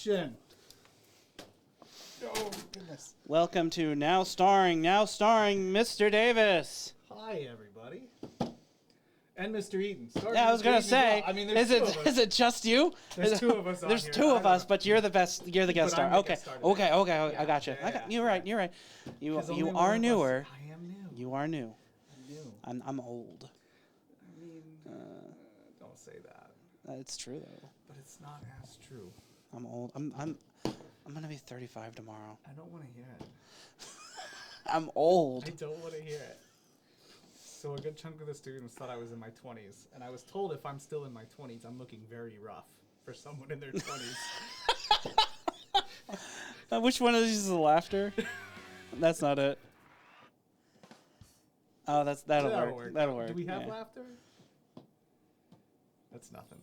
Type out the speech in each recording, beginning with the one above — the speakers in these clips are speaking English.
Action! Oh, goodness. Welcome to Now Starring Mr. Davis. Hi, everybody. And Mr. Eaton. Yeah, I was going to say, I mean, there's is it just you? There's two of us on There's here. two of us, but you're the best. You're the guest star. Okay. I got you. You're right. You are newer. I am new. You are new. I'm new. I'm old. I mean, don't say that. It's true though. But it's not as true. I'm old. I'm gonna be 35 tomorrow. I don't want to hear it. I'm old. I don't want to hear it. So a good chunk of the students thought I was in my 20s, and I was told if I'm still in my 20s, I'm looking very rough for someone in their 20s. Which one of these is the laughter? That's not it. Oh, that'll work. That'll work. Do we have laughter? That's nothing.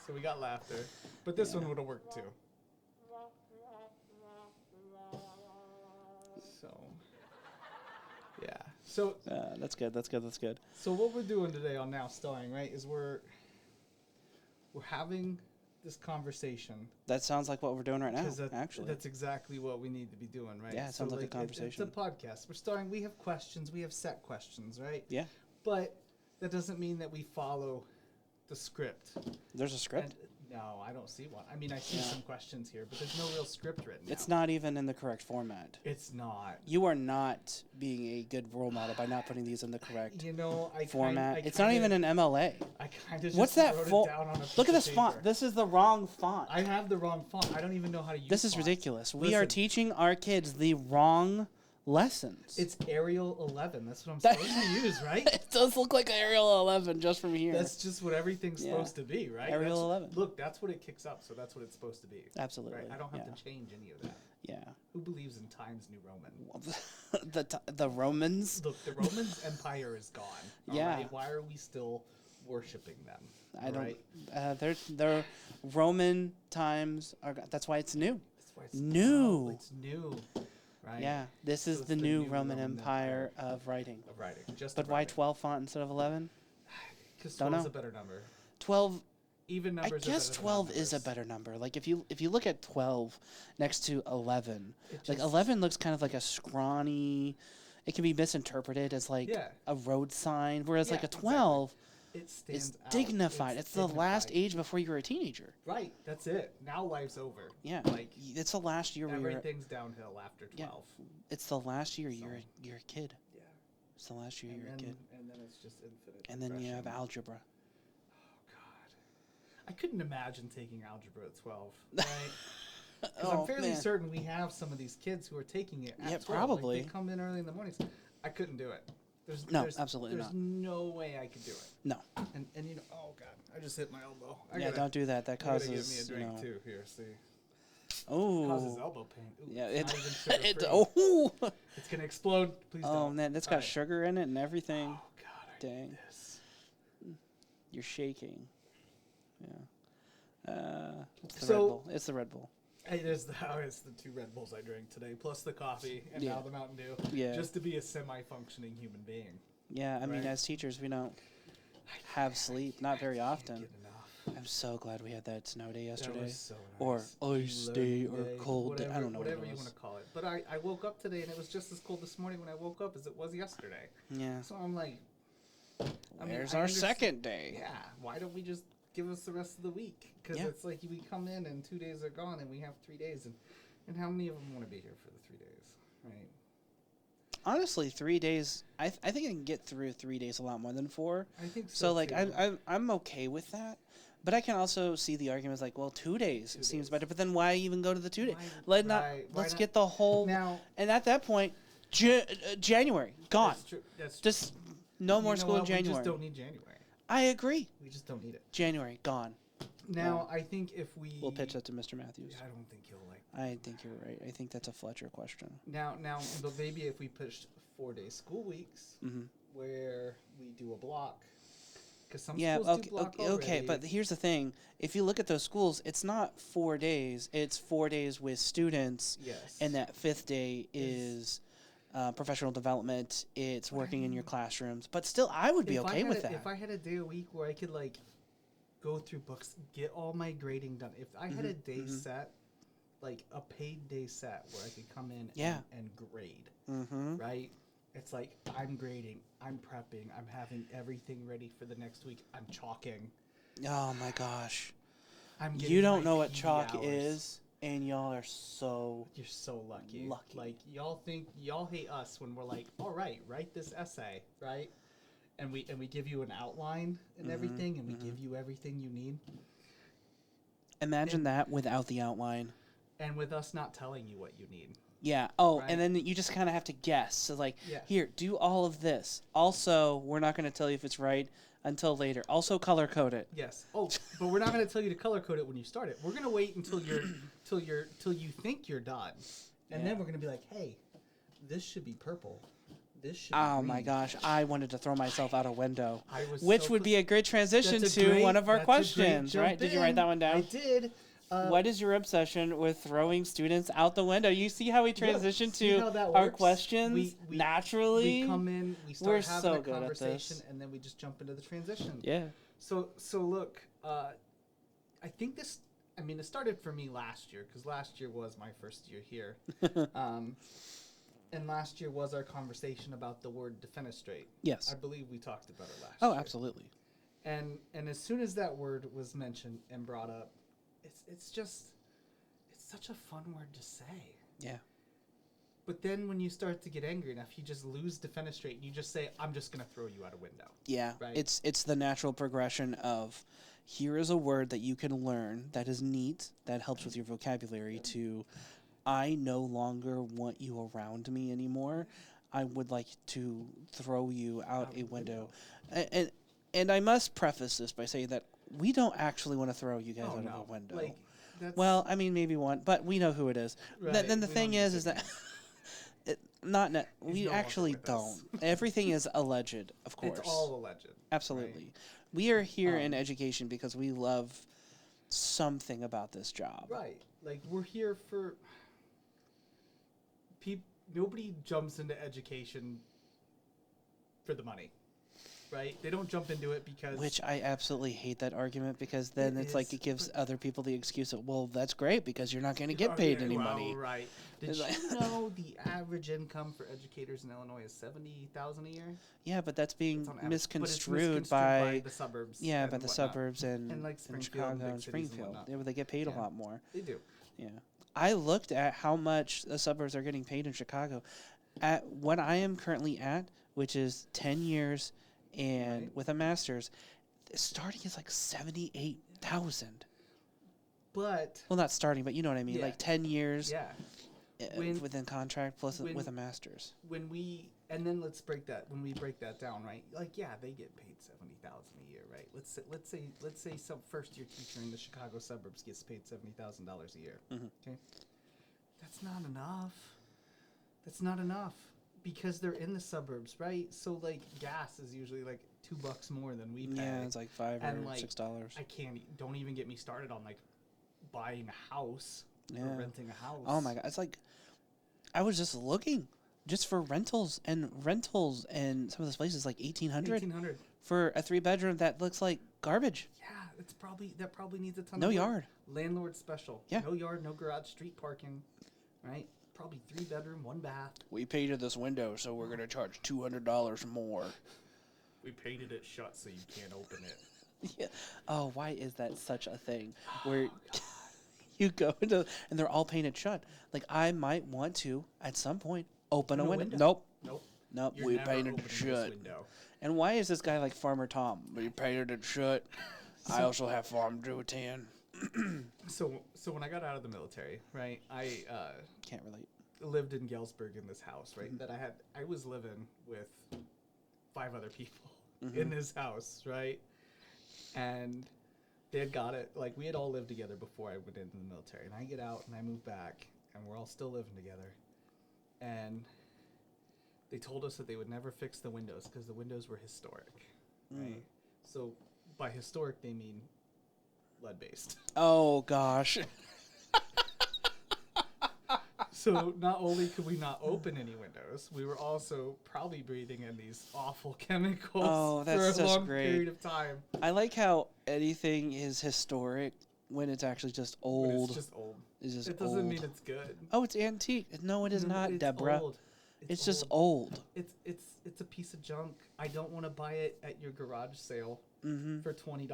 So we got laughter, but this one would have worked too. So, yeah. So that's good. So what we're doing today on Now Starring, right, is we're having this conversation. That sounds like what we're doing right now, actually. That's exactly what we need to be doing, right? Yeah, it sounds like a conversation. It's a podcast. We're starring. We have questions. We have set questions, right? Yeah. But that doesn't mean that we follow the script. There's a script? No, I don't see one. I mean, I see some questions here, but there's no real script written. It's not even in the correct format. It's not. You are not being a good role model by not putting these in the correct format. It's not even an MLA. I kind of What's that font? Look at this paper. font. This is the wrong font. I have the wrong font. I don't even know how to use This is fonts. ridiculous. We are teaching our kids the wrong lessons. It's Arial 11. That's what I'm supposed to use, right? It does look like Arial 11 just from here. That's just what everything's supposed to be, right? Arial 11. Look, that's what it kicks up, so that's what it's supposed to be. Absolutely. Right? I don't have to change any of that. Yeah. Who believes in Times New Roman? the Romans? Look, the Romans Empire is gone. Yeah. Right? Why are we still worshiping them? I don't. They're Roman times are. That's why it's new. That's why it's new. It's new. Right? Yeah, this is the new Roman Empire of writing. But why 12 font instead of 11? Because 12 is a better number. 12. Even numbers. I guess 12 is a better number. Like if you look at 12 next to 11, like 11 looks kind of like a scrawny. It can be misinterpreted as like a road sign, whereas like a 12. It stands out. Dignified. It's the last age before you were a teenager. Right. That's it. Now life's over. Yeah. Like it's the last year where everything's downhill after 12. Yeah. It's the last year you're a kid. Yeah. It's the last year you're a kid. And then it's just infinite. And then you have algebra. Oh God. I couldn't imagine taking algebra at 12. Right. Because I'm fairly certain we have some of these kids who are taking it at 12. Probably. Like they come in early in the mornings. I couldn't do it. Absolutely not. There's no way I could do it. No. And you know, oh God, I just hit my elbow. Don't do that. That causes. Give me a drink too. Here, see. Oh. It causes elbow pain. Ooh, yeah. It's gonna explode. Please don't. Oh man, that's got sugar in it and everything. Oh God, I dang. hate this. You're shaking. Yeah. It's the Red Bull. It's the Red Bull. It's the 2 Red Bulls I drank today, plus the coffee, and now the Mountain Dew. Yeah. Just to be a semi-functioning human being. Yeah, I mean, as teachers, we don't have sleep, not very often. Get enough. I'm so glad we had that snow day yesterday. That was so nice. Or ice day, or cold day. I don't know whatever you want to call it. But I woke up today, and it was just as cold this morning when I woke up as it was yesterday. Yeah. So I'm like, where's our second day? Yeah. Why don't we just give us the rest of the week? Because it's like we come in and 2 days are gone and we have 3 days, and how many of them want to be here for the 3 days, right? Honestly, 3 days. I think I can get through 3 days a lot more than 4. I think so. So like I'm okay with that, but I can also see the arguments like, well, 2 days seems better. But then why even go to the 2 days? Let's get the whole. Now, and at that point, January gone. That's true. Just no more school in January. We just don't need January. I agree. We just don't need it. January gone. Now, I think if we'll pitch that to Mr. Matthews. I don't think he'll like that. I think you're right. I think that's a Fletcher question. Now, but maybe if we pushed 4-day school weeks, where we do a block, because some schools do block already. Okay, but here's the thing: if you look at those schools, it's not 4 days; it's 4 days with students. Yes. And that 5th day is professional development. It's working in your classrooms, but still, I would be okay with that. If I had a day a week where I could go through books, get all my grading done. If I had a day set, like a paid day set where I could come in and grade, right? It's like I'm grading, I'm prepping, I'm having everything ready for the next week. I'm chalking. Oh my gosh. You don't know what chalk is, and y'all are You're so lucky. Like, y'all hate us when we're like, all right, write this essay, right? And we give you an outline and everything, and we give you everything you need. Imagine that without the outline. And with us not telling you what you need. Yeah. Oh, right? And then you just kind of have to guess. So, like, here, do all of this. Also, we're not going to tell you if it's right until later. Also, color code it. Yes. Oh, but we're not going to tell you to color code it when you start it. We're going to wait until till you think you're done, and then we're going to be like, hey, this should be purple. This should be green. My gosh, I wanted to throw myself out a window, which would be a great transition to one of our questions, right? Did you write that one down? I did. What is your obsession with throwing students out the window? You see how we transition to our questions naturally? We come in, we start having a conversation, and then we just jump into the transition. Yeah. So look, I think it started for me last year, because last year was my first year here. And last year was our conversation about the word defenestrate. Yes. I believe we talked about it last year. Oh, absolutely. And as soon as that word was mentioned and brought up, it's such a fun word to say. Yeah. But then when you start to get angry enough, you just lose defenestrate and you just say, I'm just going to throw you out a window. Yeah. Right? It's the natural progression of, here is a word that you can learn that is neat, that helps with your vocabulary, to I no longer want you around me anymore. I would like to throw you out a window. And I must preface this by saying that we don't actually want to throw you guys out of a window. Like, well, I mean, maybe one, but we know who it is. Right. Then the thing is that we actually don't. Everything is alleged, of course. It's all alleged. Absolutely. Right? We are here in education because we love something about this job. Right. Like, we're here for... Nobody jumps into education for the money, right? They don't jump into it because... Which I absolutely hate that argument, because then it's like it gives other people the excuse of, well, that's great because you're not going to get paid any money. Right. Did you know the average income for educators in Illinois is $70,000 a year? Yeah, but that's being misconstrued by the suburbs. Yeah, by the suburbs and like Chicago and Springfield. They get paid a lot more. They do. Yeah. I looked at how much the suburbs are getting paid in Chicago. At what I am currently at, which is 10 years and with a master's, starting is like $78,000. But well, not starting, but you know what I mean. Like 10 years. Yeah. Within contract plus with a master's. When we let's break that. When we break that down, right? Like, yeah, they get paid $70,000 a year, right? Let's say some first year teacher in the Chicago suburbs gets paid $70,000 a year. Okay, that's not enough. That's not enough because they're in the suburbs, right? So like gas is usually like $2 more than we pay. Yeah, it's like $5 or $6. I can't. Don't even get me started on like buying a house or renting a house. Oh my god, it's like I was just looking. Just for rentals and some of those places like $1,800 for a 3-bedroom that looks like garbage. Yeah, that probably needs a ton. No yard. Landlord special. Yeah. No yard, no garage, street parking, right? Probably 3-bedroom, 1 bath. We painted this window, so we're gonna charge $200 more. We painted it shut so you can't open it. Yeah. Oh, why is that such a thing? Where you go into and they're all painted shut. Like I might want to at some point. Open a window. Nope. We painted it shut. And why is this guy like Farmer Tom? We painted it shut. I also have Farm to attend. So when I got out of the military, right, I can't relate. Lived in Galesburg in this house, right? That I was living with 5 other people in this house, right? And they had got it. Like we had all lived together before I went into the military, and I get out and I move back, and we're all still living together. And they told us that they would never fix the windows because the windows were historic, right? So by historic, they mean lead-based. Oh, gosh. So not only could we not open any windows, we were also probably breathing in these awful chemicals for a long period of time. I like how anything is historic when it's actually just old. When it's just old. It doesn't mean it's good. Oh, it's antique. No, it is not, Deborah. Old. It's just old. It's a piece of junk. I don't want to buy it at your garage sale for $20.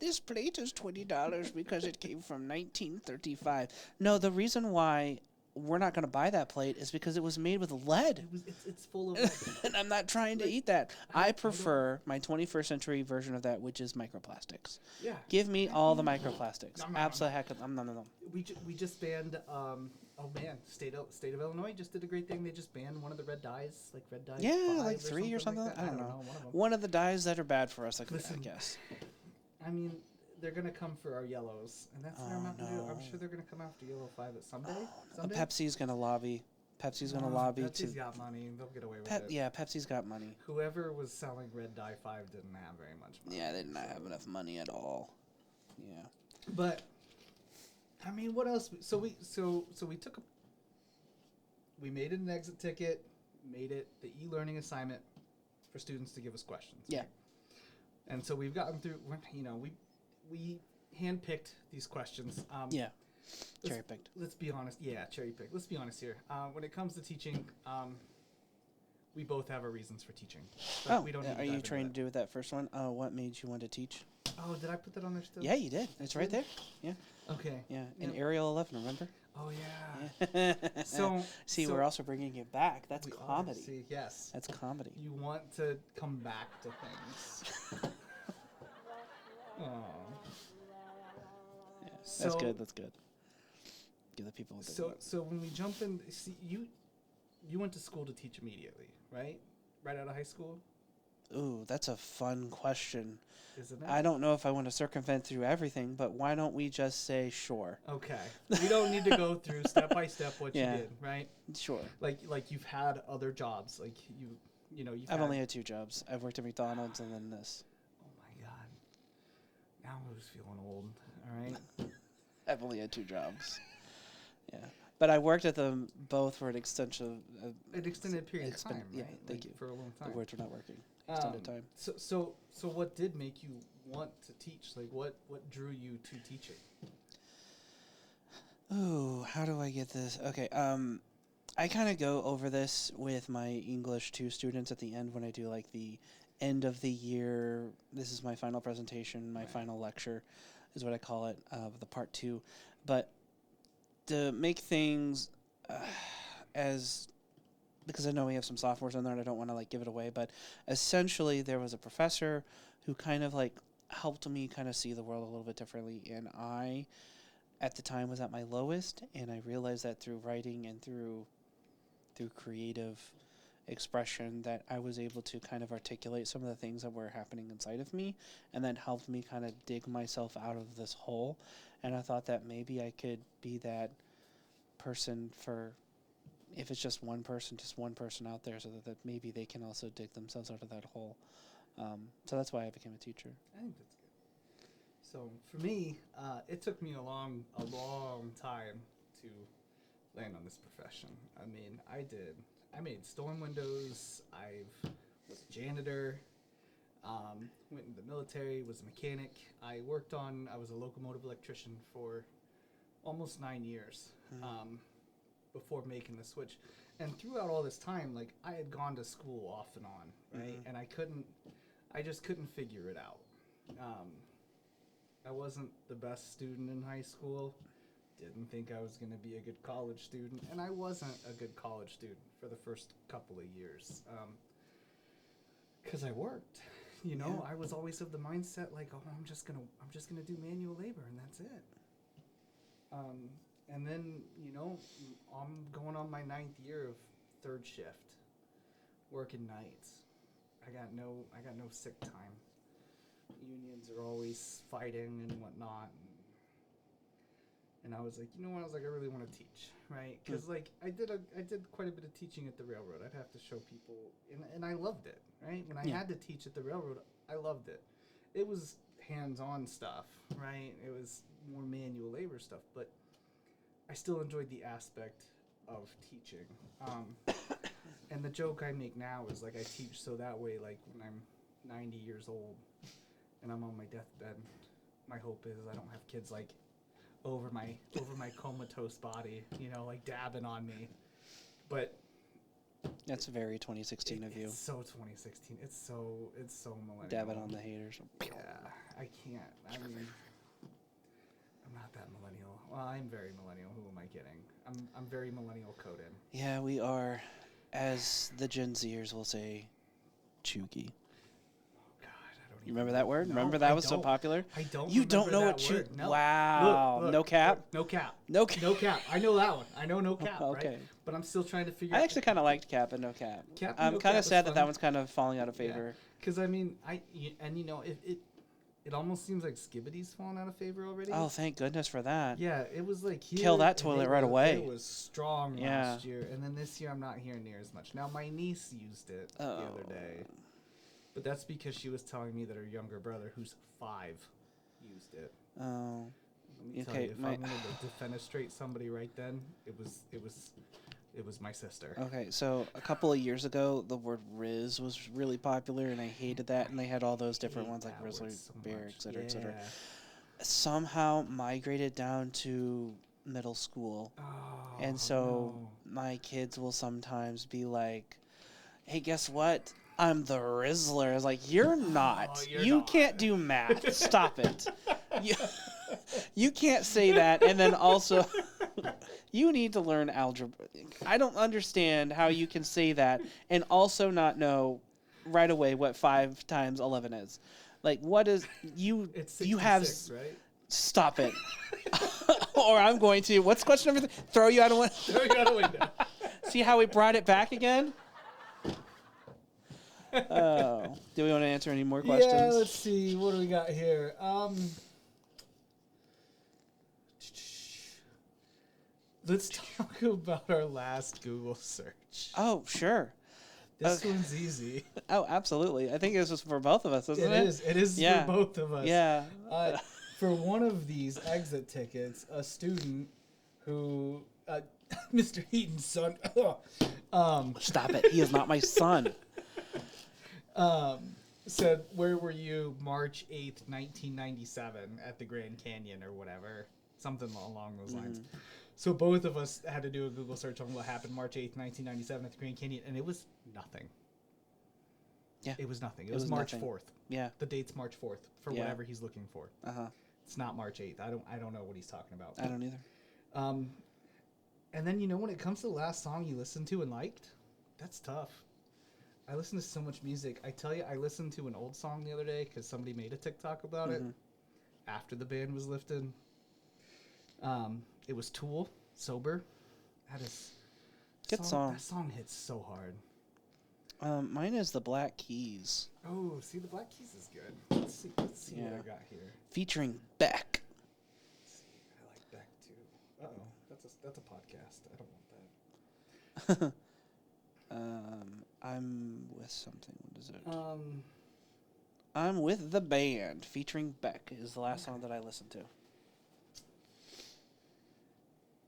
This plate is $20 because it came from 1935. No, the reason why we're not going to buy that plate is because it was made with lead. It's full of lead. And I'm not trying to eat that. I prefer my 21st century version of that, which is microplastics. Yeah. Give me all the microplastics. Absolutely. No. We just banned state of Illinois just did a great thing. They just banned one of the red dyes, like red dye. Yeah, like 3 or something. I don't know. One of the dyes that are bad for us, I guess. I mean, they're gonna come for our yellows, and that's what they're not gonna do. I'm sure they're gonna come after yellow 5 at someday. Pepsi's gonna lobby. Pepsi's got money. They'll get away with it. Yeah, Pepsi's got money. Whoever was selling red dye 5 didn't have very much money. Yeah, they did not have enough money at all. Yeah. But I mean, what else? So we made an exit ticket, made it the e-learning assignment for students to give us questions. Yeah. Right? And so we've gotten through. We handpicked these questions. Cherry-picked. Let's be honest. Yeah, cherry-picked. Let's be honest here. When it comes to teaching, we both have our reasons for teaching. We don't. Are you trying to do with that first one? What made you want to teach? Oh, did I put that on there still? Yeah, you did. It's right there. Yeah. Okay. Yeah. In Arial 11, remember? Oh yeah. So we're also bringing it back. That's comedy. See, yes. That's comedy. You want to come back to things. Oh. Yeah, that's good. That's good. Give the people. So when we jump in, see you went to school to teach immediately, right? Right out of high school. Ooh, that's a fun question. Isn't it? I don't know if I want to circumvent through everything, but why don't we just say sure? Okay. We don't need to go through step by step what you did, right? Sure. Like you've had other jobs, like I've only had 2 jobs. I've worked at McDonald's and then this. Oh my God. Now I was feeling old. All right. I've only had 2 jobs. Yeah. But I worked at them both for an extended period of time. Right? Yeah, thank you. For a long time. The words were not working. Extended time. So what did make you want to teach? Like what drew you to teaching? Ooh, how do I get this? Okay. I kind of go over this with my English 2 students at the end when I do like the end of the year. This is my final presentation, my final lecture, is what I call it, the part 2. But to make things because I know we have some sophomores in there and I don't want to like give it away, but essentially there was a professor who kind of like helped me kind of see the world a little bit differently, and I at the time was at my lowest, and I realized that through writing and through creative expression that I was able to kind of articulate some of the things that were happening inside of me, and that helped me kind of dig myself out of this hole. And I thought that maybe I could be that person for, if it's just one person out there, so that maybe they can also dig themselves out of that hole. So that's why I became a teacher. I think that's good. So for me, it took me a long time to land on this profession. I mean, I made storm windows. I was a janitor. Went in the military. Was a mechanic. I was a locomotive electrician for almost 9 years. Before making the switch. And throughout all this time, like, I had gone to school off and on, right? And I just couldn't figure it out. I wasn't the best student in high school. Didn't think I was going to be a good college student. And I wasn't a good college student for the first couple of years. Because I worked. I was always of the mindset, like, oh, I'm just gonna do manual labor, and that's it. And then, I'm going on my 9th year of 3rd shift, working nights. I got no sick time. Unions are always fighting and whatnot. And I was like, I really want to teach, right? Because I did quite a bit of teaching at the railroad. I'd have to show people, and I loved it, right? When I had to teach at the railroad, I loved it. It was hands-on stuff, right? It was more manual labor stuff, but I still enjoyed the aspect of teaching. And the joke I make now is like I teach so that way, like when I'm 90 years old and I'm on my deathbed, my hope is I don't have kids like over my comatose body, you know, like dabbing on me. But that's very 2016 of you. It's so 2016. It's so millennial. Dabbing on the haters. Yeah, I can't. I mean, I'm not that millennial. Well, I'm very millennial. Who am I kidding? I'm very millennial coded. Yeah, we are, as the Gen Zers will say, chooky. You remember that word? No, remember that was so popular? I don't. You don't know what word. No. Wow. Look, no cap? No cap. No cap. No cap. I know that one. I know no cap, okay. Right? But I'm still trying to figure out. I actually kind of liked cap and no cap. I'm kind of sad that one's kind of falling out of favor. Because, I mean, you know, it almost seems like Skibbity's fallen out of favor already. Oh, thank goodness for that. Yeah, it was like here. Kill that toilet right away. It was strong last year. And then this year I'm not hearing near as much. Now, my niece used it the other day. But that's because she was telling me that her younger brother, who's 5, used it. Oh. Let me tell you, if I'm going to defenestrate somebody right then, it was my sister. Okay, so a couple of years ago, the word Riz was really popular, and I hated that, and they had all those different ones like Rizzler, Bear, et cetera, et cetera. Somehow migrated down to middle school. Oh, and so my kids will sometimes be like, hey, guess what? I'm the Rizzler. I was like, you're not. You can't do math. Stop it. You can't say that. And then also, you need to learn algebra. I don't understand how you can say that and also not know right away what 5 times 11 is. Like, what is you? It's 66, you have. Right? Stop it. Or I'm going to. What's question number 3? Throw you out a window. Throw you out a window. See how we brought it back again? Oh, do we want to answer any more questions? Yeah, let's see. What do we got here? Let's talk about our last Google search. Oh, sure. This one's easy. Oh, absolutely. I think this was for both of us, isn't it? It is for both of us. Yeah. For one of these exit tickets, a student who, Mr. Eaton's son. Stop it. He is not my son. Said, where were you March 8th, 1997 at the Grand Canyon or whatever? Something along those lines. So both of us had to do a Google search on what happened March 8th, 1997 at the Grand Canyon, and it was nothing. Yeah. It was nothing. It was March 4th. Yeah. The date's March 4th for whatever he's looking for. Uh-huh. It's not March 8th. I don't know what he's talking about. I don't either. And then, you know, when it comes to the last song you listened to and liked, that's tough. I listen to so much music. I tell you, I listened to an old song the other day because somebody made a TikTok about it after the ban was lifted. It was Tool, Sober. Good song. That song hits so hard. Mine is the Black Keys. Oh, see, the Black Keys is good. Let's see what I got here. Featuring Beck. Let's see, I like Beck too. Uh-oh, that's a podcast. I don't want that. I'm with something. What is it? I'm with the band featuring Beck is the last song that I listened to.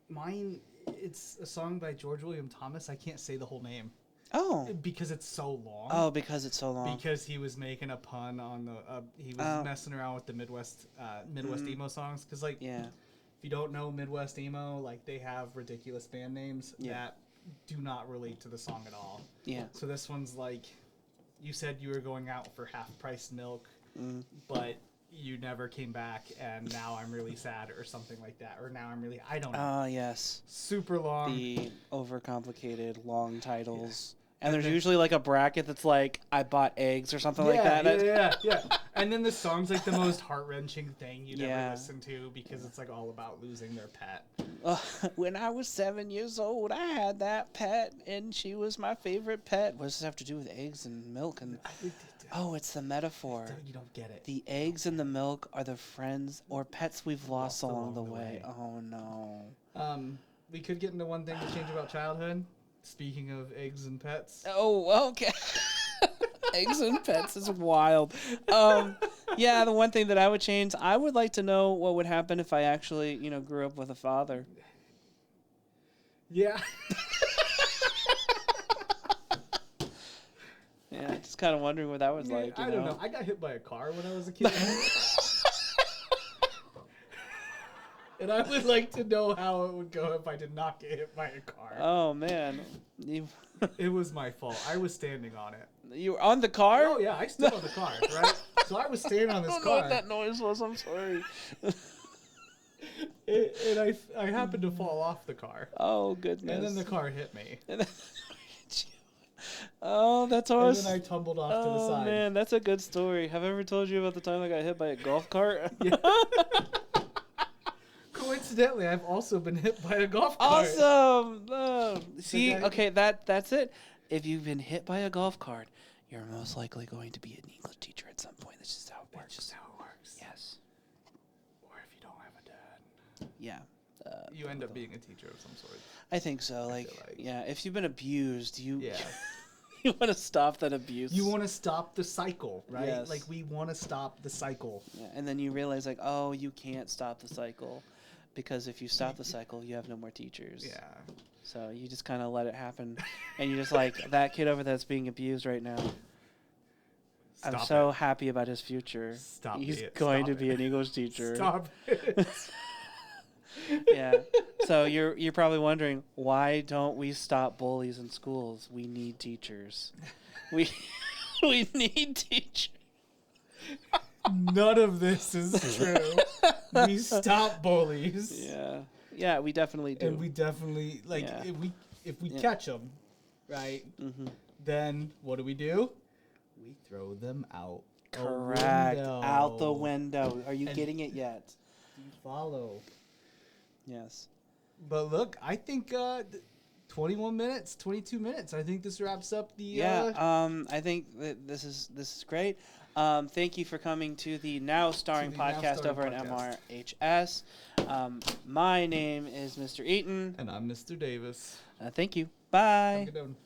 Mine, it's a song by George William Thomas. I can't say the whole name. Oh. Because it's so long. Oh, because it's so long. Because he was making a pun on the, he was messing around with the Midwest emo songs. Because, like, if you don't know Midwest emo, like, they have ridiculous band names that do not relate to the song at all. Yeah. So this one's like, you said you were going out for half-price milk, but you never came back, and now I'm really sad, or something like that. Or now I'm really, I don't know. Ah, yes. Super long. The overcomplicated, long titles. And there's usually like a bracket that's like, I bought eggs or something like that. Yeah. And then the song's like the most heart-wrenching thing you'd ever listen to because it's like all about losing their pet. When I was 7 years old, I had that pet, and she was my favorite pet. What does this have to do with eggs and milk? And it's the metaphor. You don't get it. The eggs and the milk are the friends or pets we've lost along the way. Oh, no. We could get into one thing to change about childhood. Speaking of eggs and pets. Oh, okay. Eggs and pets is wild. The one thing that I would change, I would like to know what would happen if I actually, grew up with a father. Yeah. Yeah, just kind of wondering what that was Yeah, like. I don't know. I got hit by a car when I was a kid. And I would like to know how it would go if I did not get hit by a car. Oh, man. It was my fault. I was standing on it. You were on the car? Oh, yeah. I stood on the car, right? So I was standing on this car. I don't know what that noise was. I'm sorry. And I happened to fall off the car. Oh, goodness. And then the car hit me. Oh, that's awesome. And then I tumbled off to the side. Oh, man, that's a good story. Have I ever told you about the time I got hit by a golf cart? Yeah. Coincidentally, I've also been hit by a golf cart. Awesome. See, okay, that's it. If you've been hit by a golf cart, you're most likely going to be an English teacher at some point. That's just how it works. That's just how it works. Yes. Or if you don't have a dad. Yeah. You end up being a teacher of some sort. I think so. Like, yeah, if you've been abused, you yeah. you want to stop that abuse. You want to stop the cycle, right? Yes. Like, we want to stop the cycle. Yeah, and then you realize, like, oh, you can't stop the cycle. Because if you stop the cycle, you have no more teachers. Yeah. So you just kind of let it happen. And you're just like, that kid over that's being abused right now. I'm so happy about his future. He's going to be an English teacher. Stop it. Yeah. So you're probably wondering, why don't we stop bullies in schools? We need teachers. We need teachers. None of this is true. We stop bullies. Yeah. Yeah, we definitely do. And we definitely, like, if we catch them, right, then what do? We throw them out. Correct. Out the window. Are you getting it yet? You follow. Yes. But look, I think 21 minutes, 22 minutes. I think this wraps up the... I think that this is great. Thank you for coming to the Now Starring podcast over at MRHS. My name is Mr. Eaton. And I'm Mr. Davis. Thank you. Bye. Have a good one.